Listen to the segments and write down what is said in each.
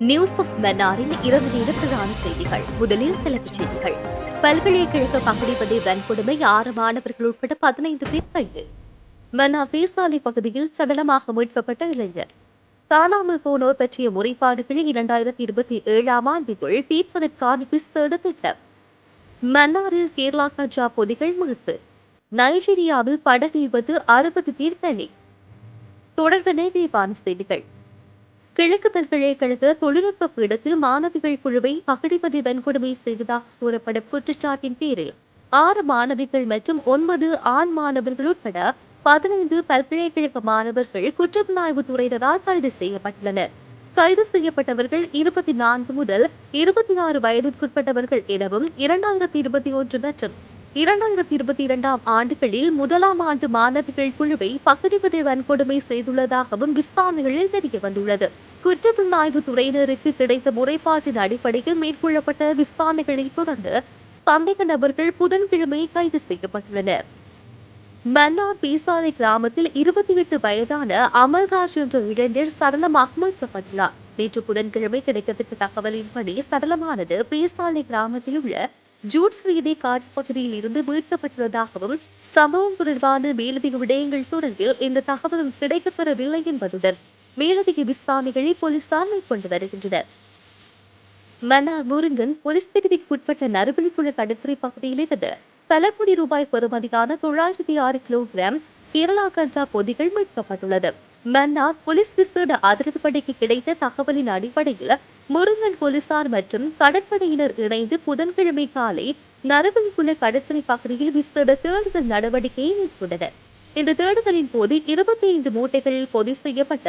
News of மன்னாரின் இரவு நேர பிரதான செய்திகள். முதலில் தலைப்புச் செய்திகள். பல்கலைக்கழக பகுதிப்பதை வன்கொடுமை 6 மாணவர்கள் உட்பட 15 பேர் கைது. மன்னார் பேசாலை பகுதியில் சடலமாக மீட்கப்பட்ட இளைஞர். காணாமல் போனோர் பற்றிய முறைப்பாடுகளை 2027 ஆண்டுக்குள் தீர்ப்பதற்கான விசேட திட்டம். மன்னாரில் கேரளா கஞ்சா பொதிகள் மீட்பு. நைஜீரியாவில் படகு விபத்து 60 பேர் பலி. தொடர்பன விரிவான செய்திகள். கிழக்கு பல்கலைக்கழக தொழில்நுட்ப பீடத்தில் மாணவிகள் குழுவை பகடிப்பதை வன்கொடுமை செய்ததாக கூறப்படும் குற்றச்சாட்டின் பேரில் 6 மாணவிகள் மற்றும் 9 ஆண் மாணவர்கள் உட்பட 15 பல்கலைக்கழக மாணவர்கள் குற்றப்புலனாய்வு துறையினரால் கைது செய்யப்பட்டுள்ளனர். கைது செய்யப்பட்டவர்கள் 24 முதல் 26 வயதிற்குட்பட்டவர்கள் எனவும் 2021 மற்றும் 2022 ஆண்டுகளில் முதலாம் ஆண்டு மாணவிகள் குழுவை பகடிப்பதை வன்கொடுமை செய்துள்ளதாகவும் விசாரணைகளில் தெரிய வந்துள்ளது. குற்றப்புலனாய்வு துறையினருக்கு கிடைத்த முறைப்பாட்டின் அடிப்படையில் மேற்கொள்ளப்பட்ட விசாரணைகளை தொடர்ந்து சந்தேக நபர்கள் புதன்கிழமை கைது செய்யப்பட்டுள்ளனர். மன்னார் பேசாலை கிராமத்தில் 28 வயதான அமல்ராஜ் என்ற இளைஞர் சடலமாக மீட்கப்பட்டுள்ளார். நேற்று புதன்கிழமை கிடைக்கப்பட்ட தகவலின்படி சடலமானது பேசாலை கிராமத்தில் உள்ள ஜூட்ஸ் வீதி காட்டுப்பகுதியில் இருந்து மீட்கப்பட்டுள்ளதாகவும் சம்பவம் தொடர்பான மேலதிக விடயங்கள் தொடர்பில் இந்த தகவல் கிடைக்கப்பெறவில்லை என்பதுடன் மேலதிக விசாரணைகளை போலீசார் மேற்கொண்டு வருகின்றனர். மன்னார் முருங்கன் போலீஸ் பிரிவுக்குட்பட்ட நறுவலிக்குள கடற்கரை பகுதியிலிருந்து பல கோடி ரூபாய் பெறுமதியான 906 கிலோகிராம் கேரளா கஞ்சா பொதிகள் மீட்கப்பட்டுள்ளது. மன்னார் போலீஸ் விசேட அதிரடிப்படைக்கு கிடைத்த தகவலின் அடிப்படையில் முருங்கன் போலீசார் மற்றும் கடற்படையினர் இணைந்து புதன்கிழமை காலை நறுவலிக்குள கடற்கரை பகுதியில் விசேட தேடுதல் நடவடிக்கையை மேற்கொண்டனர். இந்த தேடுதலின் போது 25 மூட்டைகளில் பொதி செய்யப்பட்ட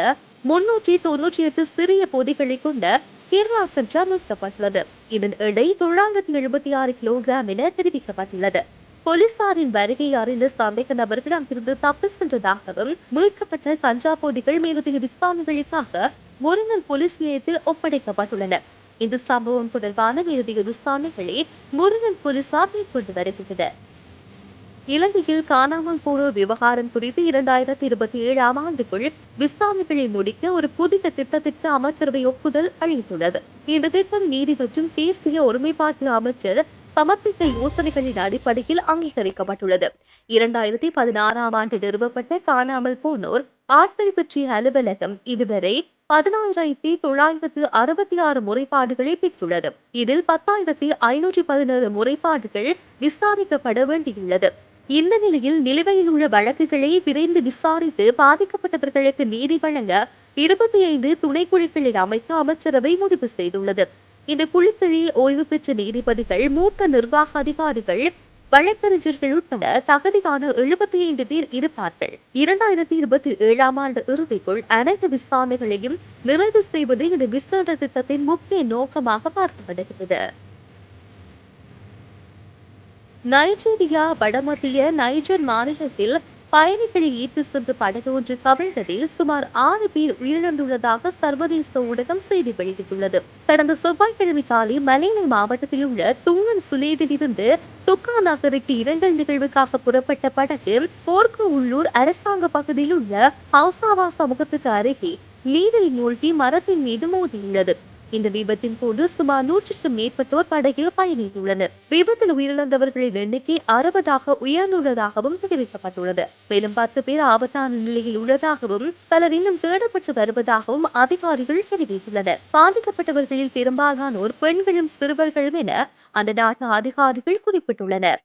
398 சிறிய பொதிகளை கொண்ட கேரளா கஞ்சா மீட்கப்பட்டுள்ளது. இதன் எடை 976 கிலோகிராம் என தெரிவிக்கப்பட்டுள்ளது. போலீசாரின் வருகையை அறிந்த சந்தேக நபர்கள் அங்கிருந்து தப்பி சென்றதாகவும் மீட்கப்பட்ட கஞ்சா பொதிகள் மேலதிக விசாரணைகளுக்காக முருங்கன் போலீஸ் நிலையத்தில் ஒப்படைக்கப்பட்டுள்ளன. இந்த சம்பவம் தொடர்பான மேலதிக விசாரணைகளை முருங்கன் போலீசார் மேற்கொண்டு வருகின்றனர். இலங்கையில் காணாமல் போனோர் விவகாரம் குறித்து 2027 ஆண்டுக்குள் விசாரணைகளை முடிக்க ஒரு புதிய திட்டத்திற்கு அமைச்சரவை ஒப்புதல் அளித்துள்ளது. இந்த திட்டம் நீதி மற்றும் தேசிய ஒருமைப்பாட்டு அமைச்சர் சமர்ப்பித்த யோசனைகளின் அடிப்படையில் அங்கீகரிக்கப்பட்டுள்ளது. 2016 ஆண்டு நிறுவப்பட்ட காணாமல் போனோர் ஆட்கள் பற்றிய அலுவலகம் இதுவரை 16,966 முறைப்பாடுகளை பெற்றுள்ளது. இதில் 10,517 முறைப்பாடுகள் விசாரிக்கப்பட வேண்டியுள்ளது. இந்த நிலையில் நிலுவையில் உள்ள வழக்குகளை விரைந்து விசாரித்து பாதிக்கப்பட்டவர்களுக்கு நீதி வழங்க 25 துணைக்குழுக்களை அமைக்க அமைச்சரவை முடிவு செய்துள்ளது. இந்த குழுக்களில் ஓய்வு பெற்ற நீதிபதிகள், மூத்த நிர்வாக அதிகாரிகள், வழக்கறிஞர்கள் உட்பட தகுதியான 75 பேர் இருப்பார்கள். 2027 ஆண்டு இறுதிக்குள் அனைத்து விசாரணைகளையும் நிறைவு செய்வது இந்த விசேட திட்டத்தின் முக்கிய நோக்கமாக பார்க்கப்படுகிறது. நைஜீரியா வடமத்திய நைஜர் மாநிலத்தில் பயணிகளை ஈர்த்து சென்ற படகு ஒன்று கவிழ்ந்ததில் சுமார் 6 பேர் உயிரிழந்துள்ளதாக சர்வதேச ஊடகம் செய்தி வெளியிட்டுள்ளது. கடந்த செவ்வாய்க்கிழமை காலை மலேனை மாவட்டத்தில் உள்ள துங்கன் சுலேவில் இருந்து துக்கா நகருக்கு இரங்கல் நிகழ்வுக்காக புறப்பட்ட படகு போர்க்கு உள்ளூர் அரசாங்க பகுதியில் உள்ள ஹவுசாவா சமூகத்துக்கு அருகே நீரில் மூழ்கி மரத்தின் மீது மோதியுள்ளது. இந்த விபத்தின் போது சுமார் 100க்கும் மேற்பட்டோர் படகில் பயணித்துள்ளனர். விபத்தில் உயிரிழந்தவர்களின் எண்ணிக்கை 60ஆக உயர்ந்துள்ளதாகவும் தெரிவிக்கப்பட்டுள்ளது. மேலும் 10 பேர் ஆபத்தான நிலையில் உள்ளதாகவும் பலர் இன்னும் தேடப்பட்டு வருவதாகவும் அதிகாரிகள் தெரிவித்துள்ளனர். பாதிக்கப்பட்டவர்களில் பெரும்பாலானோர் பெண்களும் சிறுவர்களும் என அந்த நாட்டு அதிகாரிகள் குறிப்பிட்டுள்ளனர்.